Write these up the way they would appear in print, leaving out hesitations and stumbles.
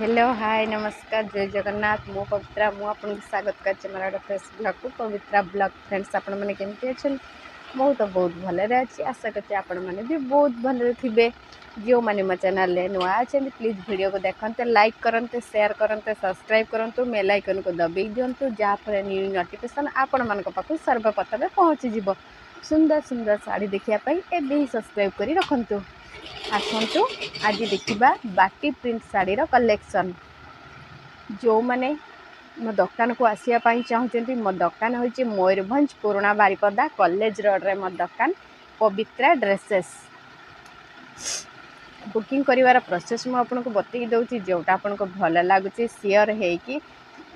Hello hi नमस्कार जय जगन्नाथ मो पवित्रा मु आपको स्वागत कर फ्रेश ब्लॉग को पवित्रा ब्लॉग फ्रेंड्स आपण मैंने केमती अच्छा मु तो बहुत भले अच्छी आशा करते आपण मैंने भी बहुत भले थे जो मैंने मो चैनल नुआ अच्छा प्लीज वीडियो को देखते लाइक करते शेयर करते सब्सक्राइब करूँ बेल आइकन को दबाई दिंतु जहाँफल न्यू नोटिफिकेशन आपण मान पाक सर्वप्रथम पहुँची सुंदर सुंदर साड़ी देखापी एवं सब्सक्राइब कर रखु आसतु आज देखा बाटी प्रिंट साड़ीर कलेक्शन जो मैंने मो दुकान को आसापी चाहते मो दुकान हूँ मयूरभंज पुराणा बारिपदा कॉलेज रोड रे मो दुकान पवित्रा ड्रेसेस बुकिंग करिवार प्रोसेस मु आपको बतई दूसरी जोटा आपको भल लगुच शेयर होगी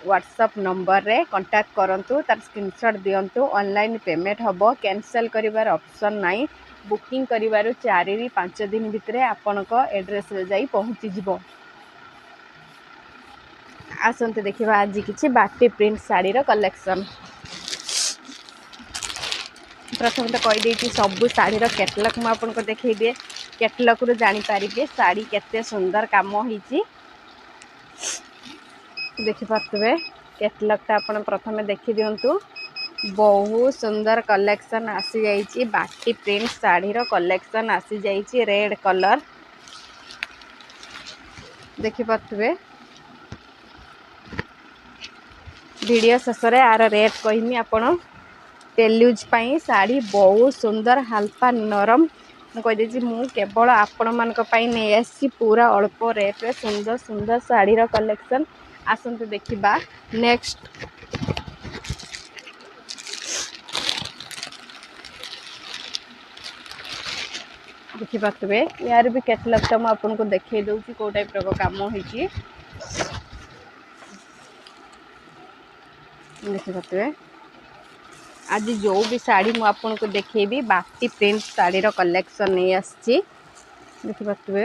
व्हाट्सएप नंबर रे कांटेक्ट करंतु तार स्क्रीनशॉट दियंतु ऑनलाइन पेमेंट हबो कैंसिल करिवार ऑप्शन नाही बुकिंग करिवार 4 री 5 दिन भितरे आपनक एड्रेस रे जाई पहुंची जिवो आसंते देखिबा आज किछि बाटी प्रिंट साड़ी रो कलेक्शन प्रथम तो कहि देछि सब साड़ी रो कैटलॉग म आपनको देखै दिए कैटलॉग रो जानि पारिबे साड़ी केते सुंदर काम होईछि देखि पातबे कैटलॉग आपण प्रथम देखि दियंतु बहुत सुंदर कलेक्शन आसी जाइए बाटी प्रिंट साड़ी रो कलेक्शन आसी जाइए रेड कलर देखि पातबे वीडियो शेष रे आर रेट कहमी आपण टेल्यूज पाई साड़ी बहुत सुंदर हल्का नरम कहीदे मु केवल आपण मानक पाई नै आसी पूरा अल्प रेट रे सुंदर सुंदर साड़ी रो कलेक्शन आसंतु देखिबा नेक्स्ट देखि पातबे यार भी कैटलॉग तो आपको देखै दउची को टाइप रो काम होईची देखि पातबे आज जो भी साड़ी मु आपको देखेबी बाटी प्रिंट साड़ी रो कलेक्शन नहीं आछि देखि पातबे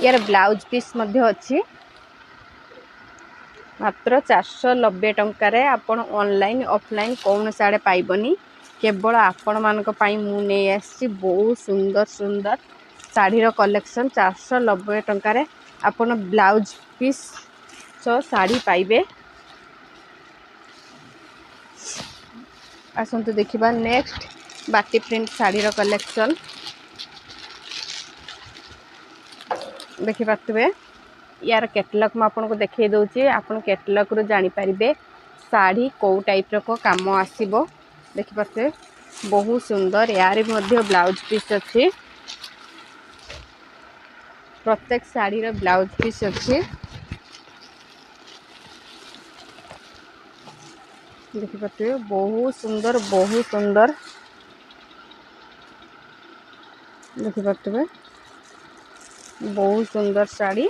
यार ब्लाउज पीस मध्ये अछि मात्र 490 टंका रे आपण ऑनलाइन ऑफलाइन कौन साड़े पाइबनी केवल आपण मानक पाई मु नै आछि बहुत सुंदर सुंदर साड़ी रो कलेक्शन 490 टंका रे आपण ब्लाउज पीस सो साड़ी पाइबे आसंतु देखिबा नेक्स्ट बाटी प्रिंट साड़ी रो कलेक्शन देखि पातबे यार कैटलॉग म आपनको देखै दउची आपण कैटलॉग रो जानि पारिबे साड़ी को टाइप रो काम आसीबो देखि पाते बहुत सुंदर यार मध्ये ब्लाउज पीस अछि प्रत्येक साड़ी रो ब्लाउज पीस अछि देखि पाते बहुत सुंदर देखि पाते बहुत सुंदर साड़ी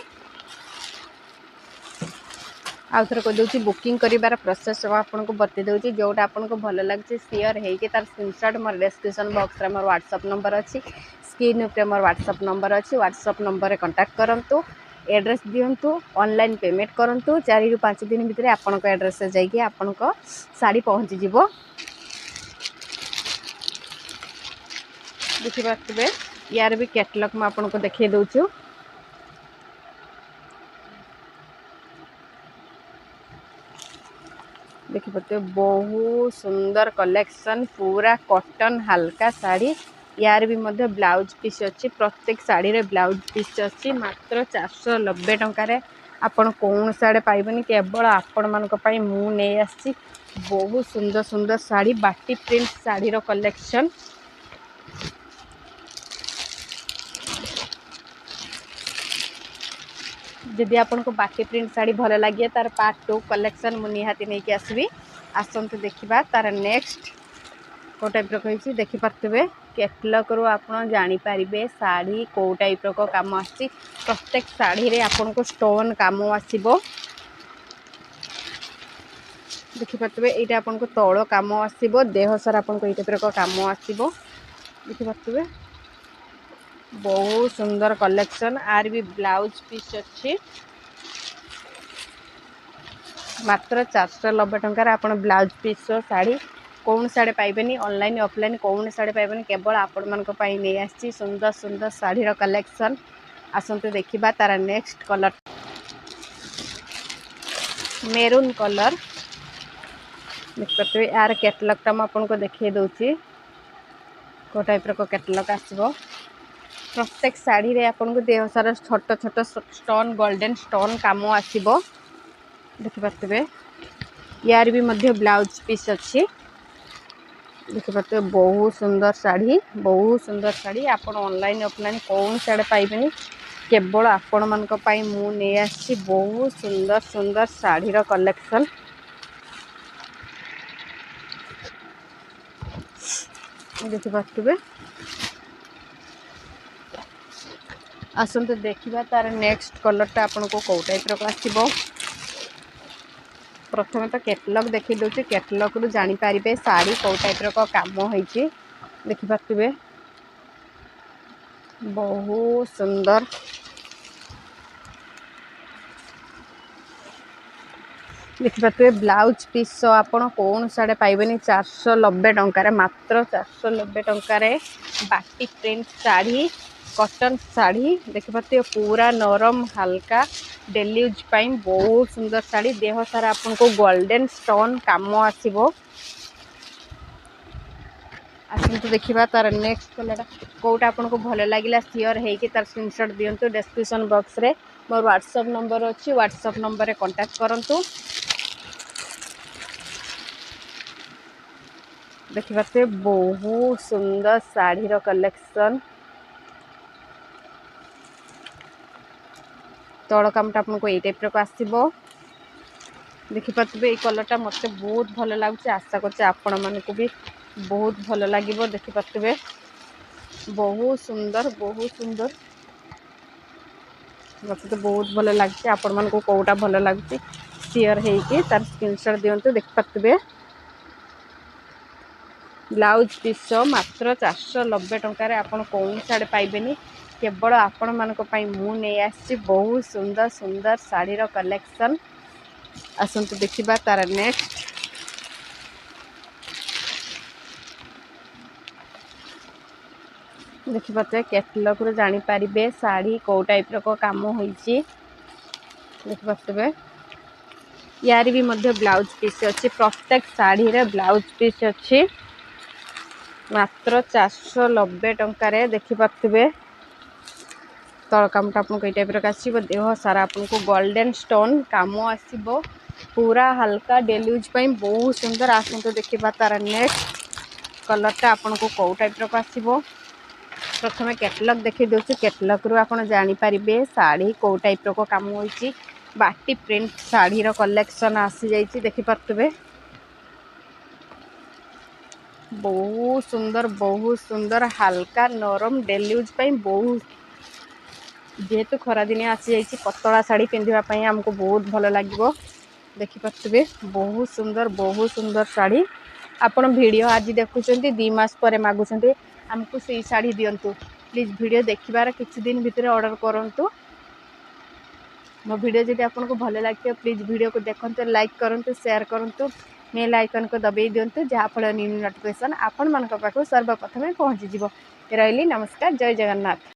आउ थर कह दूसरी बुकिंग करिवार प्रोसेस आपको बतई दूसरी जोटा आपको भल लगे शेयर होगी तार स्क्रीनशॉट मोर डिस्क्रिप्शन बॉक्स रे मोर व्हाट्सएप नंबर अच्छी स्क्रीन पे मोर व्हाट्सएप नंबर अच्छी व्हाट्सएप नंबर कांटेक्ट करंतु एड्रेस दियंतु ऑनलाइन पेमेंट करंतु 4 ରୁ 5 दिन भितर आपनक एड्रेस से जाइए आपनक साड़ी पहुंची जिवो देखि पातबे यार भी कैटलॉग में आपनको देखै दउछु देखि पाते बहुत सुंदर कलेक्शन पूरा कॉटन हल्का साड़ी यार भी मध्य ब्लाउज पीस अच्छी प्रत्येक साड़ी रे ब्लाउज पीस अच्छी मात्र 490 टंका रे आपण कौन साड़े पाइबनी केवल आपण मानक पाई मु नै आसी बहुत सुंदर सुंदर साड़ी बाटी प्रिंट साड़ी रो कलेक्शन जदि आपको बाटी प्रिंट साड़ी भल लगे तार पार्ट 2 कलेक्शन मु निहाती नहीं कि आसबी आसंतु देखिबा तार नेक्स्ट को टाइप रो कहिछि देखि पारतबे कैटलॉग रो आपण जानि पारिबे साड़ी को टाइप रो काम आसी प्रत्येक साड़ी रे आपनको स्टोन काम आसीबो देखि पारतबे एटा आपनको तोळो काम आसीबो देह सारा आपनको एटा टाइप रो काम आसीबो देखि पारतबे बहुत सुंदर कलेक्शन आर भी ब्लाउज पीस अच्छी मात्र 490 टंका रे आपण ब्लाउज पीस साड़ी कौन साड़े पाइबेनी ऑनलाइन ऑफलाइन कौन साड़े पाइबेनी केवल आपण मानक पाई नै आछि सुंदर सुंदर साड़ी रो कलेक्शन आसंतु देखिबा तार नेक्स्ट कलर मेरून कलर देखते यार कैटलॉग मैं आपको देखिए दूसरी को टाइप कैटलॉग आसो प्रत्येक शाढ़ी रे आपन को देह सारा छोट छोट स्टोन गोल्डन स्टोन काम आसो देखिपे यार भी मध्य ब्लाउज पीस अच्छी देखिपे बहुत सुंदर शाढ़ी आपन ऑनलाइन ऑफलाइन कौन साड़े पाइबेनी केवल आपण मान मु नहीं आसी बहुत सुंदर सुंदर शाढ़ी रो कलेक्शन देखिपे आसंतु देखिबा तार नेक्स्ट कलरटा आपन को कौ टाइप आसो प्रथम तो कैटलॉग देखी दूसरी कैटलॉग रु जानी पारिबे साड़ी कौ टाइप काम होइछि देखिपे बहुत सुंदर देखिपे ब्लाउज पीस आपड़ कौन साड़े पाइबेनी 490 टंकार मात्र 490 टंकार बाटी प्रिंट साड़ी कॉटन साड़ी देखिपे पूरा नरम हल्का डेली यूज पाई बहुत सुंदर साड़ी देह सारा आपन को गोल्डन स्टोन काम आसो आसतु देखिबा तार नेक्स्ट कलर कोटा आपन को भल लगिला शेयर हेकि तार स्क्रीनशॉट दियंतु डिस्क्रिप्शन बॉक्स रे मोर व्हाट्सएप नंबर अच्छी व्हाट्सएप नंबर रे कांटेक्ट करंतु देखिपे बहुत सुंदर साड़ी रो कलेक्शन तल कामटा आपको ये टाइप आसो देखिपे ये कलरटा मत बहुत भल लगे आशा करते आपण मानक भी बहुत भल लगे देखिपे बहुत सुंदर मत तो बहुत भल लगे आपण मान कौटा भल लगे शेयर हेकि तार स्क्रीनशॉट दियंतु देखिपे ब्लाउज पीस मात्र 490 टंकार आपन कौन साड़े पाइबेनी केवल आपण मानक पई मु नहीं आसी बहुत सुंदर सुंदर साड़ी रो कलेक्शन आसंतु देखिबा तार नेक्स्ट देखिपे कैटलॉग रो जानी पारिबे साड़ी कौ टाइप रो काम होइछि देखिपे यार भी मध्य ब्लाउज पीस अच्छी प्रत्येक साड़ी रे ब्लाउज पीस अच्छी मात्र 490 टंकार देखिपे तल कामटा आपको ये टाइप आसो देह सारा आपको गोल्डन स्टोन काम आसो पूरा हल्का डेली यूज पाई बहुत सुंदर आसतु देखिबा तार नेक्स्ट कलरटा आपन को कौ टाइप आसो प्रथम कैटलॉग देखी दूसरी कैटलॉग रु आपन जानी पारिबे साड़ी कौ टाइप काम होइछि बाटी प्रिंट साड़ी रो कलेक्शन आसी जाइछि देखिपे बहुत सुंदर हल्का नरम डेली यूज पाई बहुत जेहेतु खरा दिन आसी जाइछि पतला साड़ी पिंधिबा आमको बहुत भल लगे देखिपे बहुत सुंदर साड़ी आपण वीडियो आज देखुचंती 2 मास पर मागुचंती हमको से साड़ी दियंतु प्लीज वीडियो देखिबार किछि दिन भितर ऑर्डर करंतु मो वीडियो जदि आपको भल लगे प्लीज वीडियो को देखंतु लाइक करंतु शेयर करंतु मेल आइकन को दबाई दियंतु जहाँफल न्यू नोटिफिकेशन आपण मानक पाखु सर्वप्रथमे पहुँची जिवो रहिली नमस्कार जय जगन्नाथ।